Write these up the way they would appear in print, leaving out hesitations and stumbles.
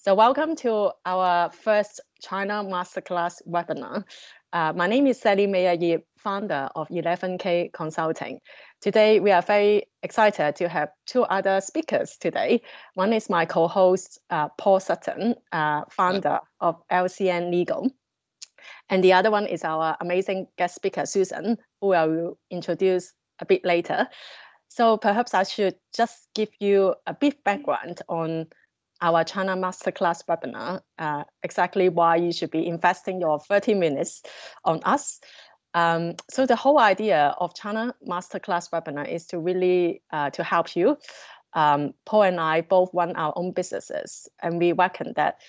So welcome to our first China Masterclass webinar. My name is Maier-Yip, founder of 11K Consulting. Today, we are very excited to have two other speakers today. One is my co-host, Paul Sutton, founder of LCN Legal. And the other one is our amazing guest speaker, Susan, who I will introduce a bit later. So perhaps I should just give you a brief background on our China Masterclass webinar, exactly why you should be investing your 30 minutes on us. So the whole idea of China Masterclass webinar is to really to help you. Paul and I both run our own businesses, and we reckon that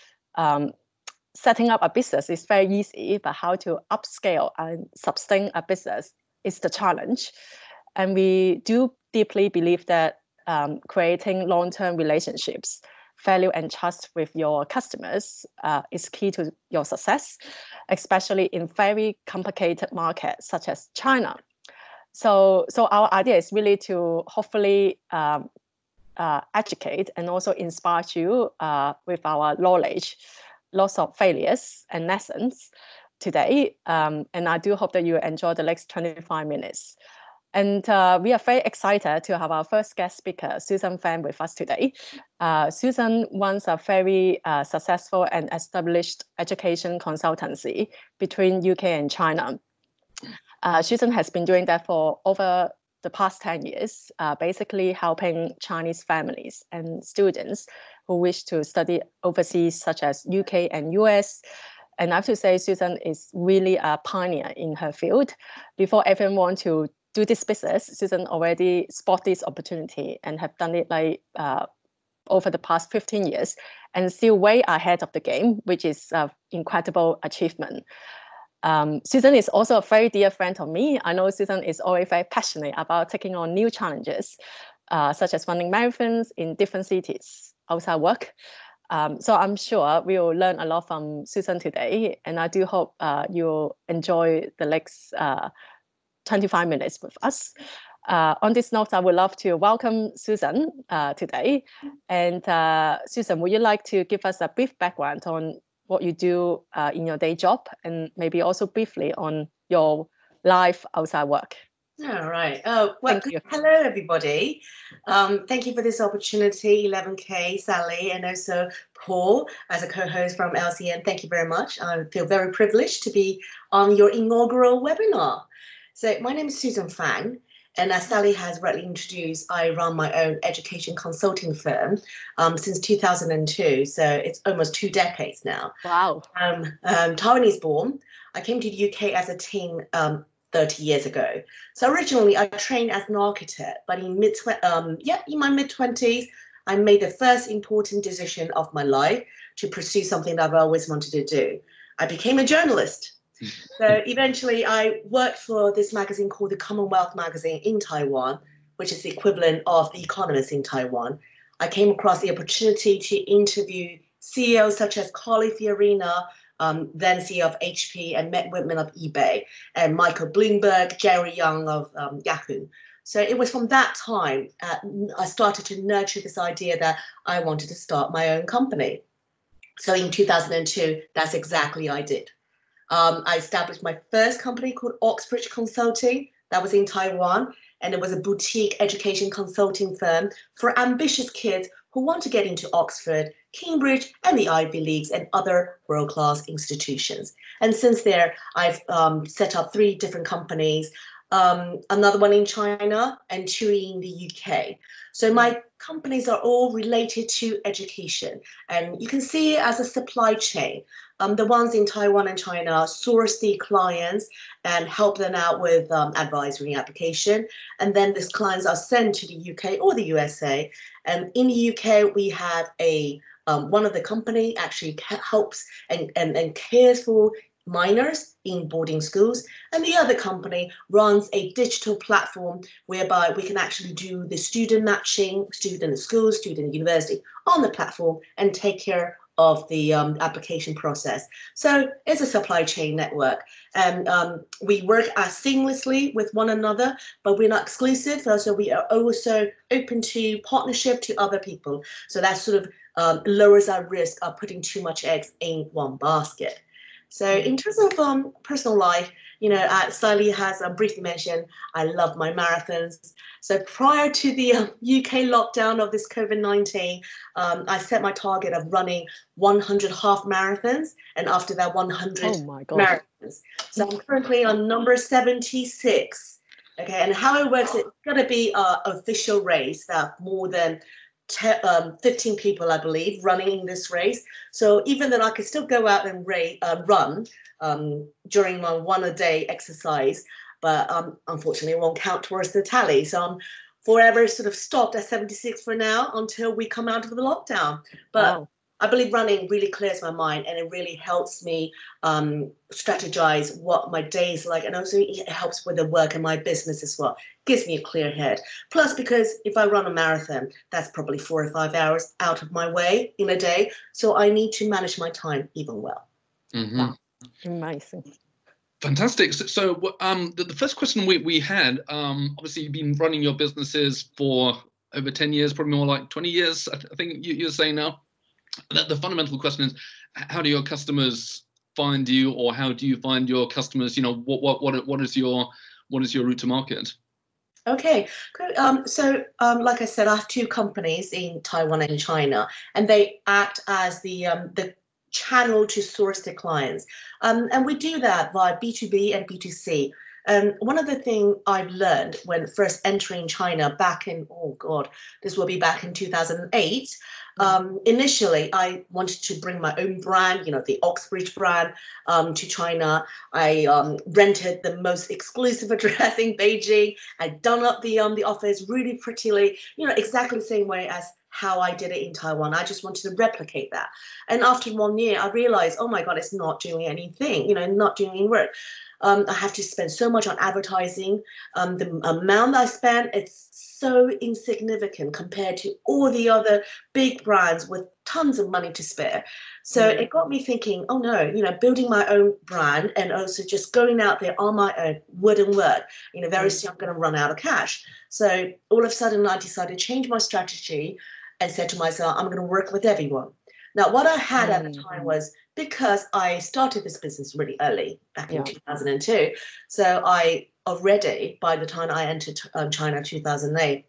setting up a business is very easy, but how to upscale and sustain a business is the challenge. And we do deeply believe that creating long-term relationships, value and trust with your customers is key to your success, especially in very complicated markets such as China. So our idea is really to hopefully educate and also inspire you with our knowledge, lots of failures and lessons today. And I do hope that you enjoy the next 25 minutes. And we are very excited to have our first guest speaker, Susan Fang, with us today. Susan runs a very successful and established education consultancy between UK and China. Susan has been doing that for over the past 10 years, basically helping Chinese families and students who wish to study overseas, such as UK and US. And I have to say, Susan is really a pioneer in her field. Before everyone wants to do this business, Susan already spotted this opportunity and have done it like over the past 15 years and still way ahead of the game, which is an incredible achievement. Susan is also a very dear friend of me. I know Susan is always very passionate about taking on new challenges, such as running marathons in different cities outside work. So I'm sure we will learn a lot from Susan today, and I do hope you'll enjoy the next 25 minutes with us. On this note, I would love to welcome Susan today. And Susan, would you like to give us a brief background on what you do in your day job, and maybe also briefly on your life outside work? All right. Oh, well, hello, everybody. Thank you for this opportunity, 11K, Sally, and also Paul as a co-host from LCN. Thank you very much. I feel very privileged to be on your inaugural webinar. So my name is Susan Fang, and as Sally has rightly introduced, I run my own education consulting firm since 2002. So it's almost 2 decades now. Wow. Taiwanese born. I came to the UK as a teen 30 years ago. So originally I trained as an architect, but in my mid-20s, I made the first important decision of my life to pursue something that I've always wanted to do. I became a journalist. So eventually I worked for this magazine called the Commonwealth magazine in Taiwan, which is the equivalent of The Economist in Taiwan. I came across the opportunity to interview CEOs such as Carly Fiorina, then CEO of HP, and Matt Whitman of eBay, and Michael Bloomberg, Jerry Young of Yahoo. So it was from that time I started to nurture this idea that I wanted to start my own company. So in 2002, that's exactly what I did. I established my first company called OxBridge Consulting. That was in Taiwan, and it was a boutique education consulting firm for ambitious kids who want to get into Oxford, Cambridge, and the Ivy Leagues and other world-class institutions. And since there, I've set up 3 different companies, another one in China and 2 in the UK. So my companies are all related to education, and you can see it as a supply chain. The ones in Taiwan and China source the clients and help them out with advisory application. And then these clients are sent to the UK or the USA. And in the UK, we have one of the company actually helps and cares for minors in boarding schools, and the other company runs a digital platform whereby we can actually do the student matching, student at school, student at university on the platform, and take care of the application process. So it's a supply chain network, and we work seamlessly with one another, but we're not exclusive. So we are also open to partnership to other people. So that sort of lowers our risk of putting too much eggs in one basket. So in terms of personal life, Sally has briefly mentioned, I love my marathons. So prior to the UK lockdown of this COVID-19, I set my target of running 100 half marathons, and after that 100 marathons. So I'm currently on number 76. Okay, and how it works, it's going to be an official race that more than 15 people, I believe, running in this race. So even though I could still go out and run during my one-a-day exercise, but unfortunately it won't count towards the tally. So I'm forever sort of stopped at 76 for now until we come out of the lockdown. But wow. I believe running really clears my mind, and it really helps me strategize what my day is like, and also it helps with the work and my business as well. Gives me a clear head. Plus, because if I run a marathon, that's probably 4 or 5 hours out of my way in a day, so I need to manage my time even well. Mm-hmm. Wow. Amazing. Fantastic. So the first question we had, obviously you've been running your businesses for over 10 years, probably more like 20 years, I think you're saying now. The fundamental question is, how do your customers find you, or how do you find your customers? What is your route to market? Okay, good. Like I said, I have 2 companies in Taiwan and China, and they act as the channel to source the clients. And we do that via B2B and B2C. And one of the things I've learned when first entering China back in, this will be back in 2008. Initially, I wanted to bring my own brand, the OxBridge brand, to China. I rented the most exclusive address in Beijing. I'd done up the office really prettily, exactly the same way as how I did it in Taiwan. I just wanted to replicate that. And after 1 year, I realized, oh my God, it's not doing anything, not doing any work. I have to spend so much on advertising. The amount I spend, it's so insignificant compared to all the other big brands with tons of money to spare. So it got me thinking, oh no, building my own brand and also just going out there on my own wouldn't work. Very soon I'm going to run out of cash. So all of a sudden I decided to change my strategy and said to myself, I'm going to work with everyone. Now, what I had at the time was, because I started this business really early, back in 2002, so I already, by the time I entered China 2008,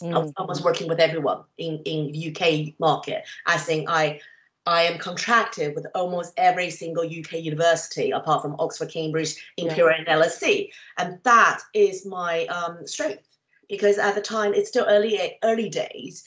I was working with everyone in UK market. I think I am contracted with almost every single UK university, apart from Oxford, Cambridge, Imperial, and LSE. And that is my strength. Because at the time, it's still early days.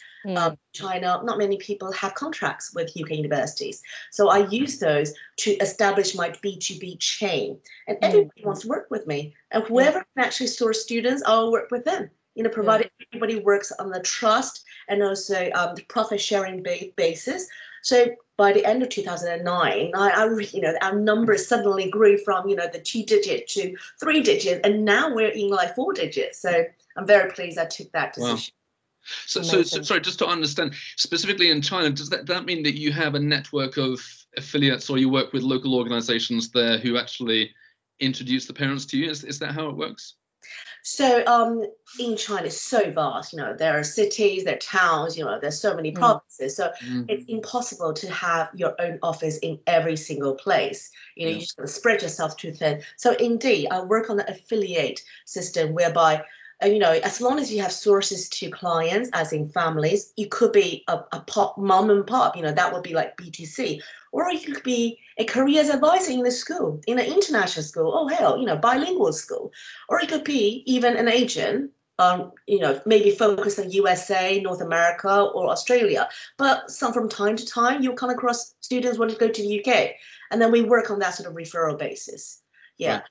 China, not many people have contracts with UK universities. So I use those to establish my B2B chain. And everybody wants to work with me. And whoever can actually source students, I'll work with them. Provided everybody works on the trust and also the profit sharing basis. So by the end of 2009, our numbers suddenly grew from, the 2-digit to 3-digit, and now we're in like 4 digits. So I'm very pleased I took that decision. Wow. So sorry, just to understand, specifically in China, does that mean that you have a network of affiliates, or you work with local organizations there who actually introduce the parents to you? Is that how it works? So in China, it's so vast. There are cities, there are towns. There's so many provinces. So it's impossible to have your own office in every single place. You just got to spread yourself too thin. So indeed, I work on an affiliate system whereby, as long as you have sources to clients, as in families, you could be a mom and pop. That would be like B2C. Or you could be a careers advisor in a school, in an international school. Oh, hell, bilingual school. Or it could be even an agent, maybe focused on USA, North America, or Australia. But from time to time, you'll come across students wanting to go to the UK. And then we work on that sort of referral basis. Yeah.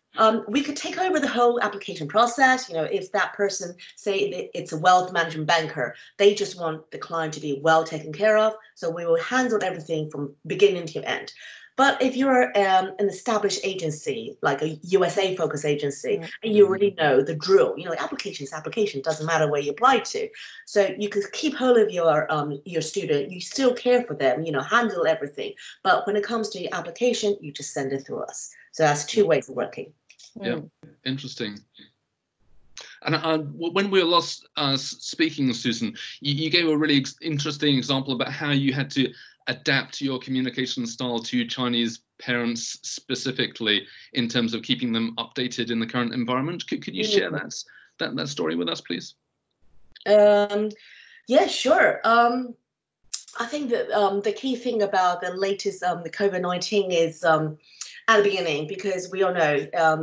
We could take over the whole application process. If that person, say it's a wealth management banker, they just want the client to be well taken care of. So we will handle everything from beginning to end. But if you're an established agency, like a USA focused agency, and you already know the drill, application is application, doesn't matter where you apply to. So you could keep hold of your student, you still care for them, handle everything. But when it comes to your application, you just send it through us. So that's two ways of working. Yeah, interesting. And when we were last speaking, Susan, you gave a really interesting example about how you had to adapt your communication style to Chinese parents specifically in terms of keeping them updated in the current environment. Could you share that story with us, please? Yeah, sure. I think that the key thing about the latest the COVID-19 is at the beginning, because we all know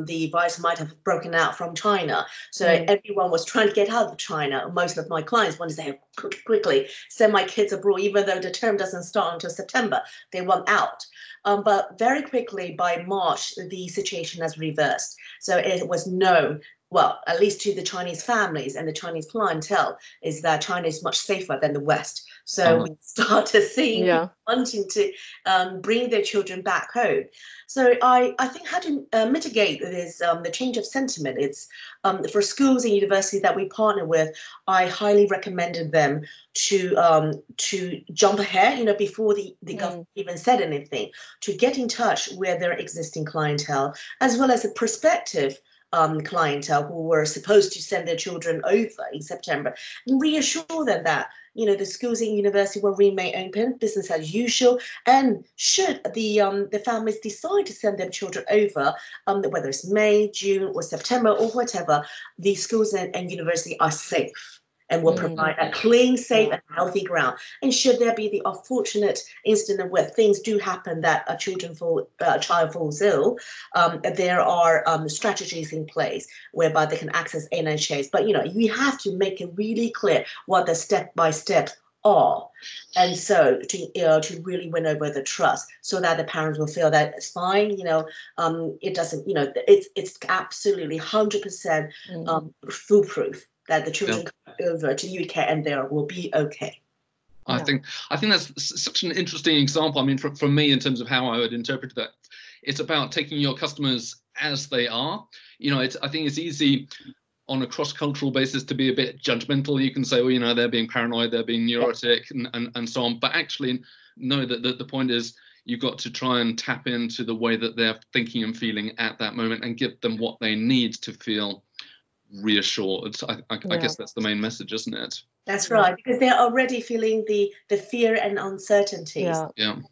the virus might have broken out from China. So everyone was trying to get out of China. Most of my clients wanted to say quickly, send my kids abroad, even though the term doesn't start until September. They want out. But very quickly by March, the situation has reversed. So it was known, well, at least to the Chinese families and the Chinese clientele, is that China is much safer than the West. So we started seeing people wanting to bring their children back home. So I think how to mitigate this, the change of sentiment. It's for schools and universities that we partner with, I highly recommended them to jump ahead, before the government even said anything, to get in touch with their existing clientele, as well as a prospective clientele who were supposed to send their children over in September, and reassure them that the schools and university will remain open, business as usual, and should the families decide to send their children over, whether it's May, June, or September, or whatever, the schools and university are safe and will provide a clean, safe, and healthy ground. And should there be the unfortunate incident where things do happen that a child falls ill, there are strategies in place whereby they can access NHS. But you have to make it really clear what the step-by-step are, and so to really win over the trust, so that the parents will feel that it's fine. It doesn't. It's absolutely 100% foolproof that the children come over to the UK and there will be okay. I think that's such an interesting example. I mean, for me, in terms of how I would interpret that, it's about taking your customers as they are. I think it's easy on a cross-cultural basis to be a bit judgmental. You can say, well, they're being paranoid, they're being neurotic, and so on. But actually, no, the point is you've got to try and tap into the way that they're thinking and feeling at that moment and give them what they need to feel reassured. I guess that's the main message, isn't it? That's right, because they're already feeling the fear and uncertainties.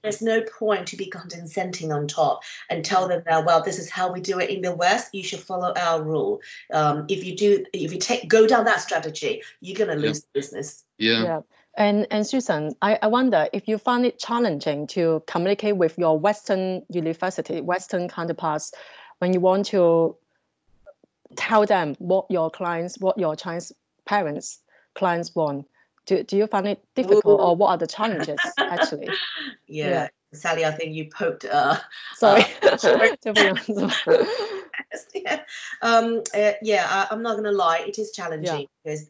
There's no point to be condescending on top and tell them that, well, this is how we do it in the West, you should follow our rule. If you go down that strategy, you're going to lose the business. And Susan, I wonder if you find it challenging to communicate with your Western Western counterparts, when you want to tell them what your Chinese clients want. Do you find it difficult, or what are the challenges actually? Sally, I think you poked. Sorry. I'm not going to lie, it is challenging because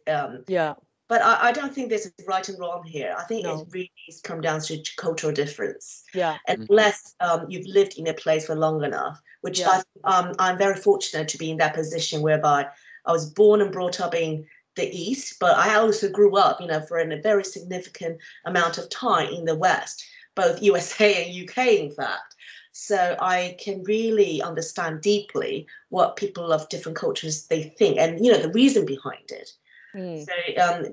but I don't think there's right and wrong here. I think it really comes down to cultural difference. Unless you've lived in a place for long enough, which I'm very fortunate to be in that position whereby I was born and brought up in the East, but I also grew up, for a very significant amount of time in the West, both USA and UK, in fact. So I can really understand deeply what people of different cultures, they think, and, the reason behind it. So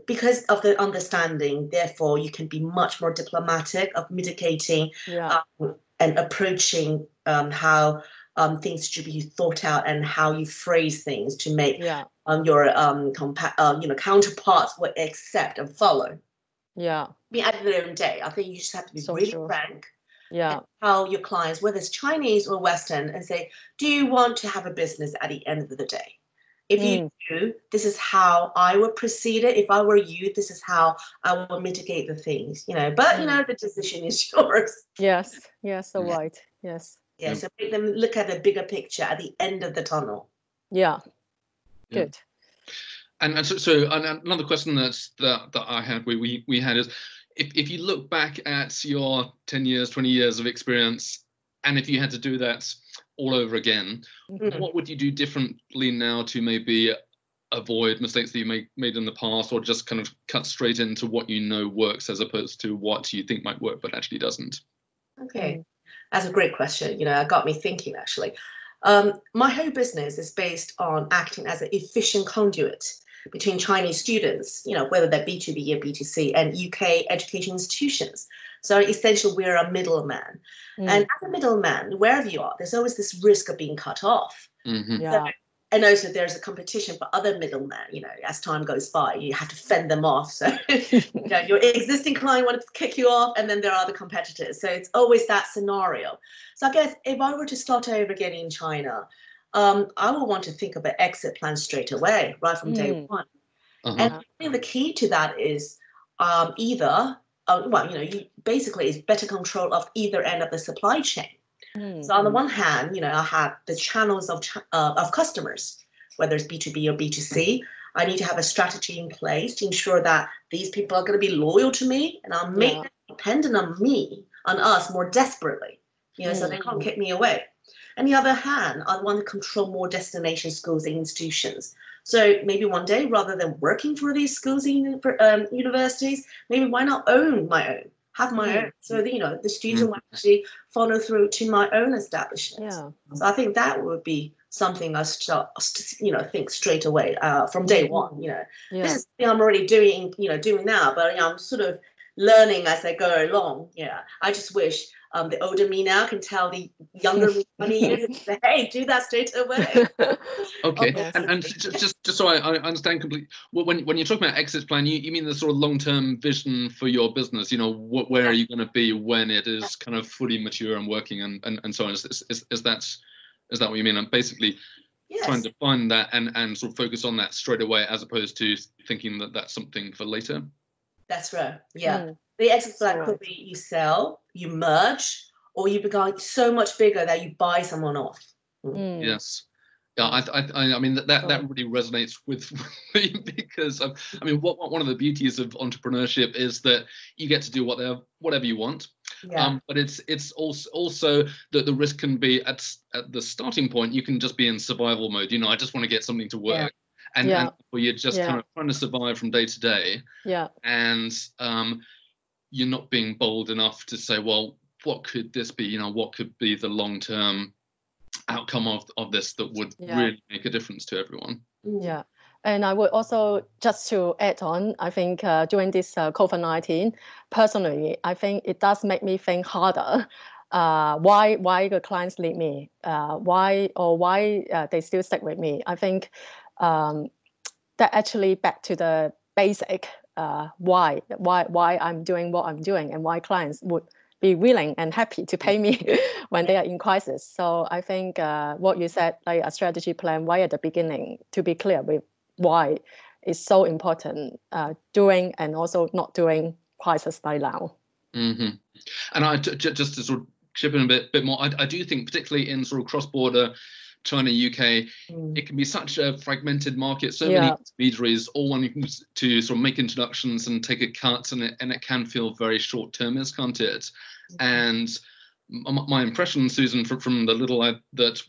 because of the understanding, therefore, you can be much more diplomatic of mitigating and approaching how things should be thought out and how you phrase things to make your counterparts will accept and follow. I mean, at the end of the day, I think you just have to be really frank. And tell your clients, whether it's Chinese or Western, and say, do you want to have a business at the end of the day? If you do, this is how I would proceed it. If I were you, this is how I will mitigate the things, But, the decision is yours. Yes, so right. So make them look at the bigger picture at the end of the tunnel. Good. And so another question that I had, we had is, if you look back at your 10 years, 20 years of experience And if you had to do that all over again, what would you do differently now to maybe avoid mistakes that you made in the past, or just kind of cut straight into what you know works as opposed to what you think might work but actually doesn't? Okay, that's a great question. You know, it got me thinking actually. My whole business is based on acting as an efficient conduit between Chinese students, you know, whether they're B2B or B2C, and UK education institutions. So essentially, we're a middleman. And as a middleman, wherever you are, there's always this risk of being cut off. Yeah. And also there's a competition for other middlemen, you know, as time goes by, you have to fend them off. So you know, your existing client wanted to kick you off, and then there are other competitors. So it's always that scenario. So I guess if I were to start over again in China, I would want to think of an exit plan straight away, right from day one. And I think the key to that is well, you know, you basically is better control of either end of the supply chain. So on the one hand, you know, I have the channels of customers, whether it's B2B or B2C. I need to have a strategy in place to ensure that these people are going to be loyal to me, and I'll make them dependent on us more desperately, you know, so they can't kick me away. On the other hand, I want to control more destination schools and institutions. So maybe one day, rather than working for these schools and universities, maybe why not own my own? Have my own, so that, you know, the students will actually follow through to my own establishment. So I think that would be something I start, you know, think straight away from day one. You know, this is something I'm already doing now, but you know, I'm sort of learning as I go along. Yeah, I just wish the older me now can tell the younger me 20 years and say, hey, do that straight away. Okay, and just so I understand completely, when you're talking about exit plan, you mean the sort of long-term vision for your business? You know, where are you going to be when it is kind of fully mature and working and so on? Is that what you mean? I'm basically trying to find that and sort of focus on that straight away, as opposed to thinking that that's something for later. That's right. Yeah. The exit plan could be you sell, you merge, or you become so much bigger that you buy someone off. Yes. Yeah, I mean that really resonates with me, because I mean one of the beauties of entrepreneurship is that you get to do whatever you want. But it's also that the risk can be at the starting point, you can just be in survival mode. You know, I just want to get something to work. And where you're just kind of trying to survive from day to day. And you're not being bold enough to say, well, what could this be? You know, what could be the long-term outcome of this that would really make a difference to everyone? Yeah. And I would also, just to add on, I think during this COVID-19, personally, I think it does make me think harder. Why the clients leave me? Why they still stick with me? I think that actually back to the basic why I'm doing what I'm doing, and why clients would be willing and happy to pay me when they are in crisis. So I think what you said, like a strategy plan right at the beginning, to be clear with why is so important during and also not during crisis like now. And I just to sort of chip in a bit more, I do think particularly in sort of cross-border China, UK, it can be such a fragmented market, so many intermediaries all wanting to sort of make introductions and take a cut, and it can feel very short-termist, can't it? And my impression, Susan, from the little that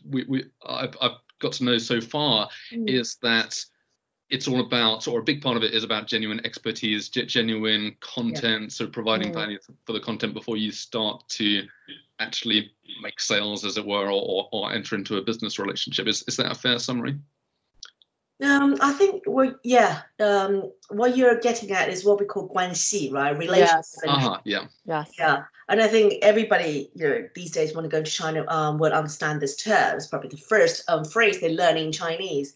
I've got to know so far, is that it's all about, or a big part of it is about genuine expertise, genuine content, so providing value for the content before you start to actually make sales, as it were, or enter into a business relationship. Is that a fair summary? I think, what you're getting at is what we call 关系, right? Relations. Yes. And I think everybody, you know, these days when they go to China would understand this term. It's probably the first phrase they learn in Chinese.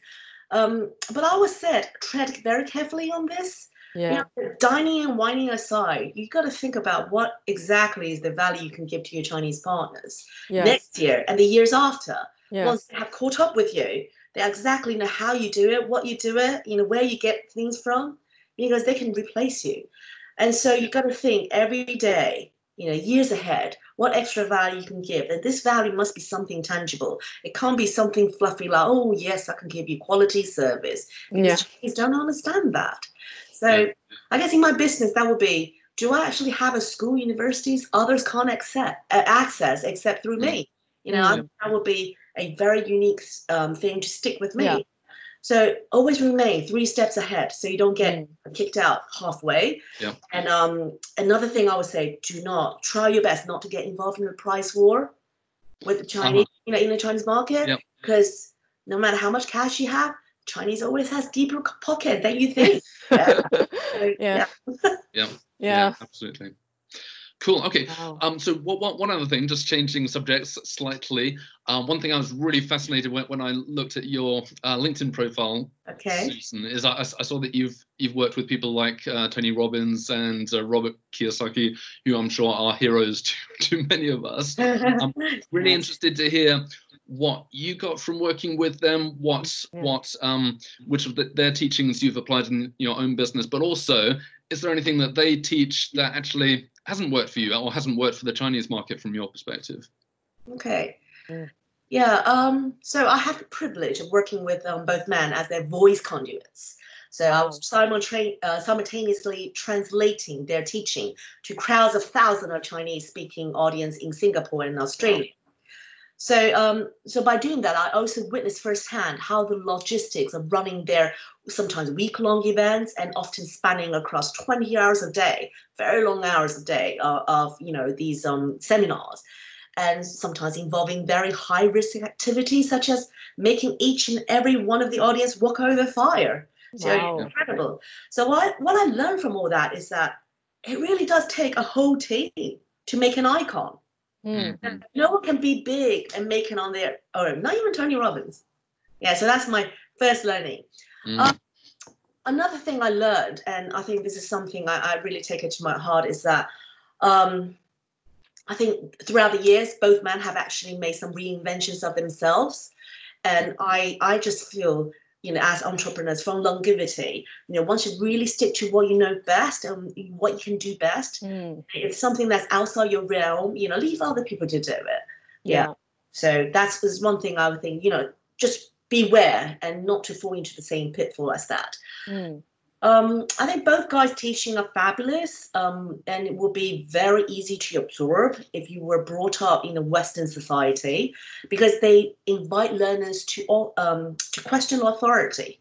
But I always said, tread very carefully on this. You know, dining and wining aside, you got to think about what exactly is the value you can give to your Chinese partners next year and the years after. Once they have caught up with you, they exactly know how you do it, what you do it, you know, where you get things from, because they can replace you. And so you got to think every day, you know, years ahead, what extra value you can give. And this value must be something tangible. It can't be something fluffy like, oh, yes, I can give you quality service. Because Chinese don't understand that. So I guess in my business, that would be do I actually have a school, universities others can't access except through me? You know, I think that would be a very unique thing to stick with me. Yeah. So always remain 3 steps ahead so you don't get kicked out halfway. Yeah. And another thing I would say, do not try your best not to get involved in a price war with the Chinese, you know, in the Chinese market, because no matter how much cash you have, Chinese always has deeper pocket than you think. Yeah, absolutely. Cool. Okay. Wow. So one other thing, just changing subjects slightly. One thing I was really fascinated when I looked at your LinkedIn profile, Susan, is I saw that you've worked with people like Tony Robbins and Robert Kiyosaki, who I'm sure are heroes to many of us. I'm really interested to hear what you got from working with them, which of their teachings you've applied in your own business, but also, is there anything that they teach that actually hasn't worked for you or hasn't worked for the Chinese market from your perspective? Okay. Yeah. So I had the privilege of working with both men as their voice conduits. So I was simultaneously translating their teaching to crowds of thousands of Chinese speaking audience in Singapore and Australia. So by doing that, I also witnessed firsthand how the logistics of running their sometimes week-long events and often spanning across 20 hours a day, very long hours a day of you know, these seminars, and sometimes involving very high-risk activities such as making each and every one of the audience walk over fire. So incredible. So what I learned from all that is that it really does take a whole team to make an icon. No one can be big and make it on their own, not even Tony Robbins. Yeah, so that's my first learning. Another thing I learned, and I think this is something I really take it to my heart, is that I think throughout the years, both men have actually made some reinventions of themselves. And I just feel, you know, as entrepreneurs, from longevity, you know, once you really stick to what you know best and what you can do best, it's something that's outside your realm, you know, leave other people to do it. Yeah. So that's one thing I would think, you know, just beware and not to fall into the same pitfall as that. I think both guys' teaching are fabulous, and it will be very easy to absorb if you were brought up in a Western society, because they invite learners to question authority,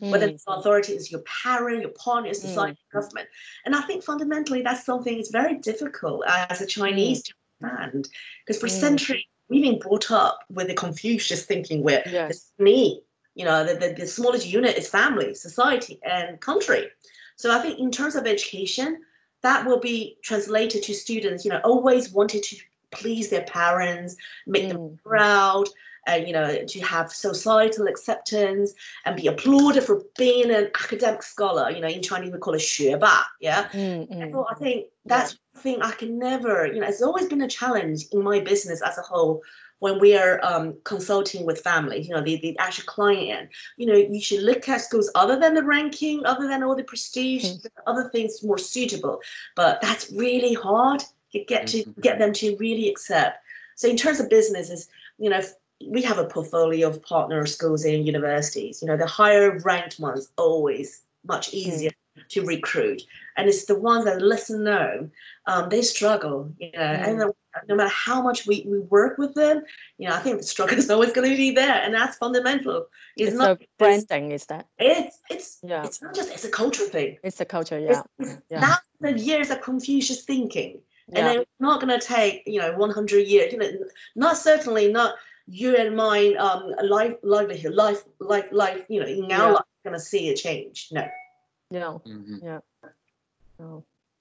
whether the authority is your parent, your partner, society, government. And I think fundamentally that's something that's very difficult as a Chinese to understand, because for centuries we've been brought up with the Confucius thinking where it's me. You know, the smallest unit is family, society, and country. So I think in terms of education, that will be translated to students, you know, always wanted to please their parents, make them proud, and, you know, to have societal acceptance and be applauded for being an academic scholar. You know, in Chinese we call it 学霸, yeah? So I think that's the thing I can never, you know, it's always been a challenge in my business as a whole. When we are consulting with families, you know, the actual client, you know, you should look at schools other than the ranking, other than all the prestige, other things more suitable. But that's really hard to get them to really accept. So in terms of businesses, you know, we have a portfolio of partner schools and universities. You know, the higher ranked ones always much easier to recruit, and it's the ones that are lesser known. They struggle, you know, and no matter how much we work with them, you know, I think the struggle is always going to be there, and that's fundamental. It's not branding, is that? It's not just, it's a cultural thing. It's a culture, It's thousands of years of Confucius thinking, and it's not going to take, you know, 100 years. You know, not certainly not you and mine livelihood, life, you know, in our life going to see a change. No.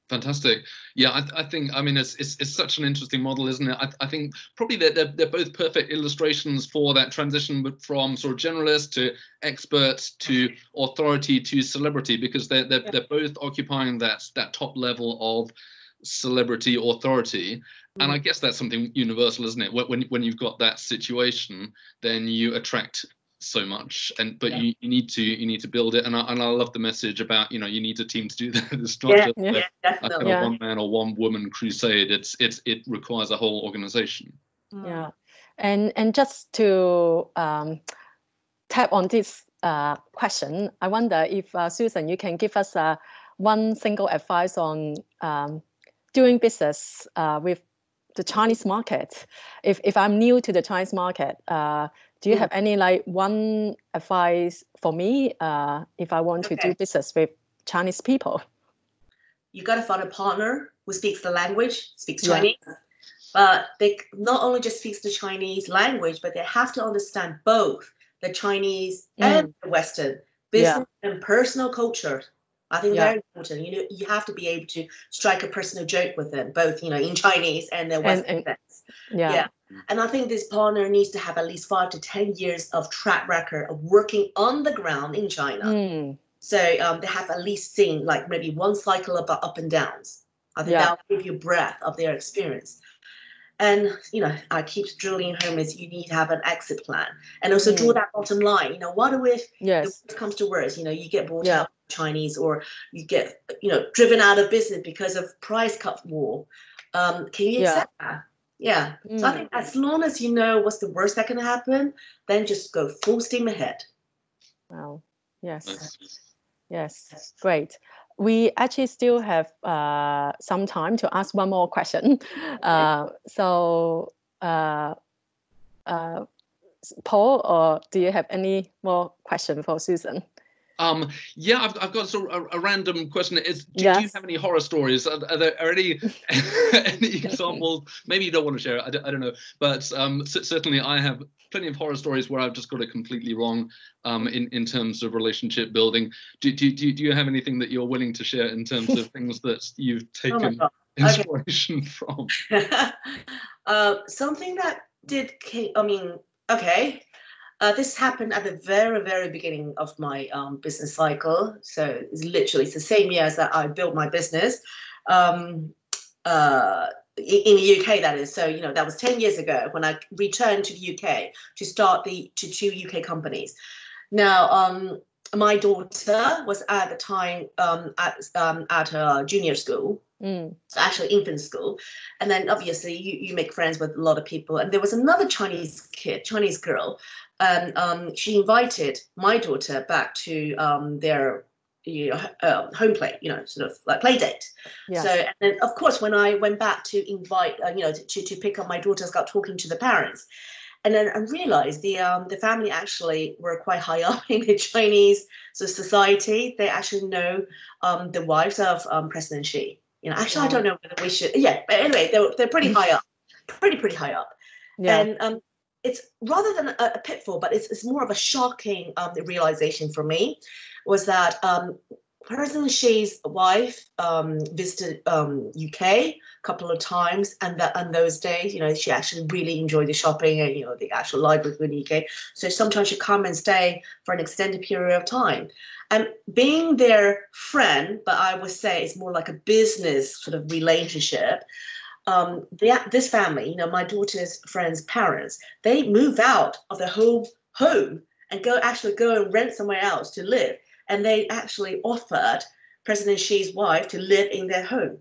Fantastic. Yeah, I think, I mean, it's such an interesting model, isn't it? I think probably they're both perfect illustrations for that transition from sort of generalist to expert to authority to celebrity, because they're both occupying that top level of celebrity authority. And I guess that's something universal, isn't it? When you've got that situation, then you attract so much, but you need to build it, and I love the message about, you know, you need a team to do that. It's not just a kind of one man or one woman crusade. It requires a whole organization. And just to tap on this question, I wonder if Susan, you can give us one single advice on doing business with the Chinese market. If I'm new to the Chinese market, do you have any like one advice for me if I want to do business with Chinese people? You got to find a partner who speaks the language, speaks Chinese. But they not only just speaks the Chinese language, but they have to understand both the Chinese and the Western business and personal culture. I think very important. You have to be able to strike a personal joke with them, both in Chinese and their Western sense. And I think this partner needs to have at least 5 to 10 years of track record of working on the ground in China. So they have at least seen like maybe one cycle of up and downs. I think that will give you a breadth of their experience. And, I keep drilling home is you need to have an exit plan and also draw that bottom line. What if the worst comes to worst, you get bought out by Chinese or you get, driven out of business because of price cut war. Can you accept that? So I think as long as you know what's the worst that can happen, then just go full steam ahead. Wow. Yes. Great. We actually still have some time to ask one more question. So, Paul, or do you have any more question for Susan? I've got sort of a random question. Do you have any horror stories? Are there any examples? Maybe you don't want to share it. I don't know. But certainly I have plenty of horror stories where I've just got it completely wrong in terms of relationship building. Do you have anything that you're willing to share in terms of things that you've taken inspiration from? Something that this happened at the very, very beginning of my business cycle. So it's the same year as that I built my business in the UK, that is. So, that was 10 years ago when I returned to the UK to start two UK companies. Now, my daughter was at the time at her junior school. So actually infant school. And then obviously you make friends with a lot of people. And there was another Chinese girl. And she invited my daughter back to their home play, sort of like play date. So, and then of course, when I went back to invite, to pick up my daughter, I got talking to the parents. And then I realized the family actually were quite high up in the Chinese society. They actually know the wives of President Xi. Actually, I don't know whether we should. But anyway, they're pretty high up, pretty high up. And it's rather than a pitfall, but it's more of a shocking realization for me, was that President Xi's wife visited UK a couple of times, and those days, she actually really enjoyed the shopping and the actual life within the UK. So sometimes she'd come and stay for an extended period of time. And being their friend, but I would say it's more like a business sort of relationship. This family, my daughter's friends' parents, they move out of their whole home and go and rent somewhere else to live. And they actually offered President Xi's wife to live in their home.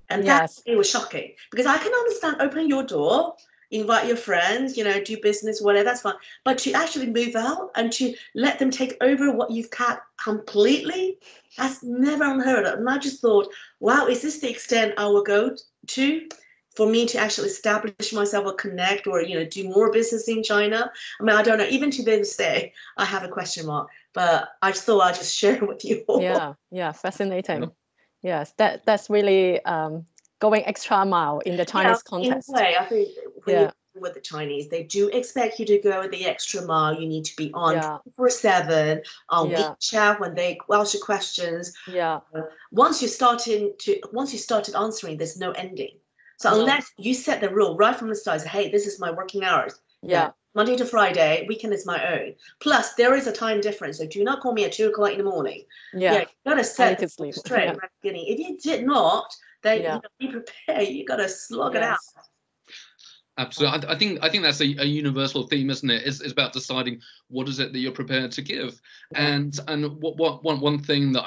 And it was shocking, because I can understand opening your door, invite your friends, do business, whatever, that's fine. But to actually move out and to let them take over what you've got completely, that's never unheard of. And I just thought, wow, is this the extent I will go to for me to actually establish myself or connect or, do more business in China? I mean, I don't know. Even to this day, I have a question mark. But I just thought I'd just share it with you all. Yeah, fascinating. Yes, that's really going extra mile in the Chinese context. In a way, I think when you're with the Chinese, they do expect you to go the extra mile. You need to be on 24/7 on WeChat when they ask you questions. Once you started answering, there's no ending. So unless you set the rule right from the start, say, hey, this is my working hours. Monday to Friday, weekend is my own. Plus, there is a time difference. So do not call me at 2 o'clock in the morning. You got to set it straight at the beginning. If you did not, then be prepared. You got to slog it out. Absolutely. I think that's a universal theme, isn't it? It's about deciding what is it that you're prepared to give. And one thing that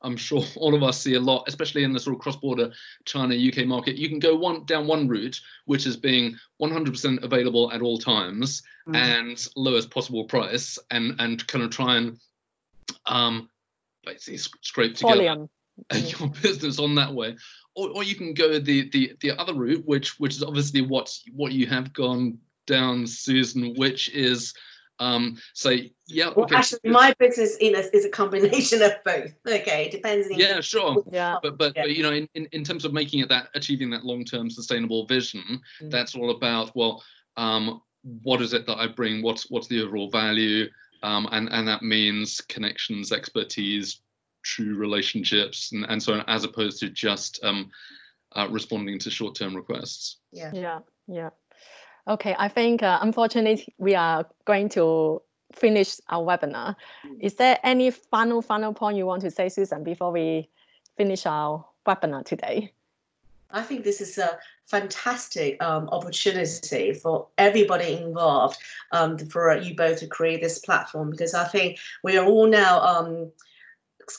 I'm sure all of us see a lot, especially in the sort of cross-border China UK market, you can go down one route, which is being 100% available at all times and lowest possible price, and kind of try and basically scrape together your business on that way, or you can go the other route, which is obviously what you have gone down, Susan, which is say, yeah, well, okay, actually, my business is a combination of both. Okay, it depends. Yeah, sure. Yeah. But you know, in terms of making it achieving that long-term sustainable vision, that's all about, well, what is it that I bring? What's the overall value? And that means connections, expertise, true relationships, and so on, as opposed to just responding to short-term requests. Yeah. Okay, I think unfortunately we are going to finish our webinar. Is there any final point you want to say, Susan, before we finish our webinar today? I think this is a fantastic opportunity for everybody involved, for you both to create this platform, because I think we are all now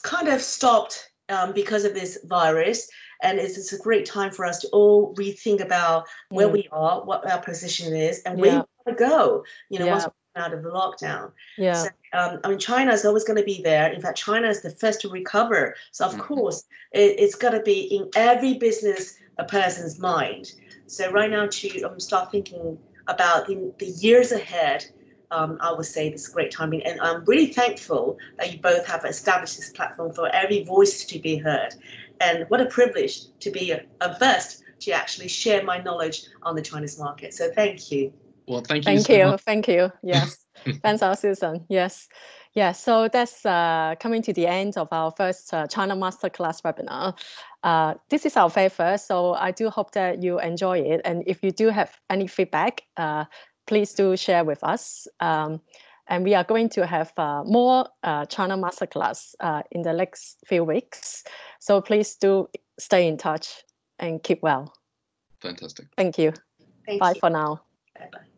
kind of stopped because of this virus, and it's a great time for us to all rethink about where we are, what our position is, and where we want to go, you know, once we're out of the lockdown. So, I mean, China is always going to be there. In fact, China is the first to recover. So, of course, it's got to be in every business a person's mind. So right now, to start thinking about the years ahead, I would say this is a great timing, and I'm really thankful that you both have established this platform for every voice to be heard. And what a privilege to be a first to actually share my knowledge on the Chinese market. So thank you. Well, thank you so much. Thank you. Yes, thanks, Susan. Yes. So that's coming to the end of our first China Masterclass webinar. This is our very first, so I do hope that you enjoy it. And if you do have any feedback, please do share with us. And we are going to have more China Masterclass in the next few weeks. So please do stay in touch and keep well. Fantastic. Thank you. Bye for now. Bye-bye.